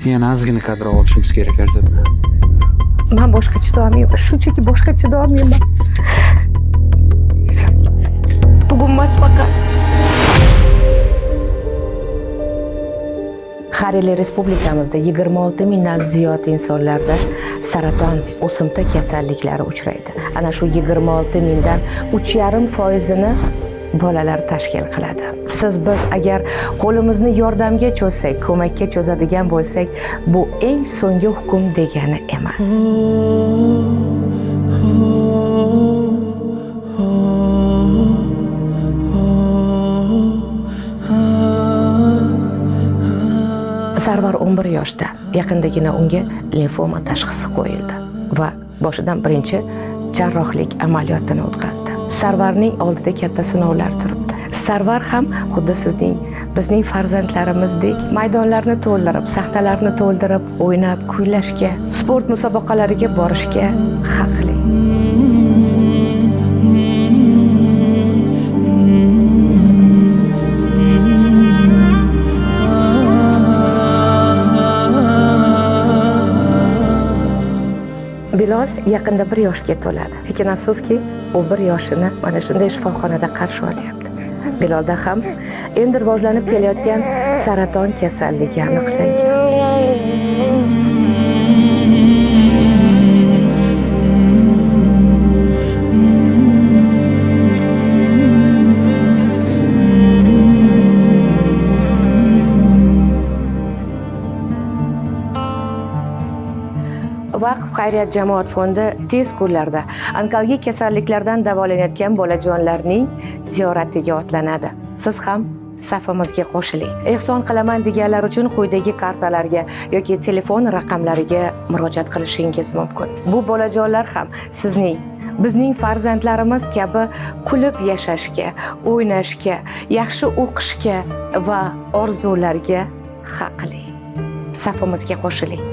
Yana ozgina kadr olishimiz kerak arzada. Men boshqa chiday olmayman. Shunchaki boshqa chiday olmayman. Bugun emas faqat. Har yili respublikamizda 26 mingdan ziyod insonlarda saraton o'simta kasalliklari uchraydi. Ana shu 26 mingdan 3,5%ni bolalar tashkil qiladi. Biz agar qo'limizni yordamga cho'zsak, ko'makka cho'zadigan bo'lsak, bu eng so'nggi hukm degani emas. Sarvar 11 yoshda. Yaqindagina unga limfoma tashxisi qo'yildi va boshidan birinchi jarrohlik amaliyotini o'tkazdi. Sarvarning oldida katta sinovlar turibdi. Sarvar ham xuddi bizning farzandlarimizdek maydonlarni to'ldirib, saxtalarni to'ldirib, o'ynab, kuylashga, sport musobaqalariga borishga haqli. Bilol yaqinda 1 yoshga to'ladi. Lekin afsuski, u 1 yoshini mana shunday shifoxonada qarshi olyapti. Bilolda ham endi rivojlanib kelayotgan saraton kasalligi aniqlangan. Vaqf xayriyat jamoat fondi tez kunlarda onkologik kasalliklardan davolanayotgan bolajonlarning ziyoratiga otlanadi. Siz ham safimizga qo'shiling. Ehson qilaman deganlar uchun quyidagi kartalarga yoki telefon raqamlariga murojaat qilishingiz mumkin. Bu bolajonlar ham bizning farzandlarimiz kabi kulib yashashga, o'ynashga, yaxshi o'qishga va orzularga haqli. Safimizga qo'shiling.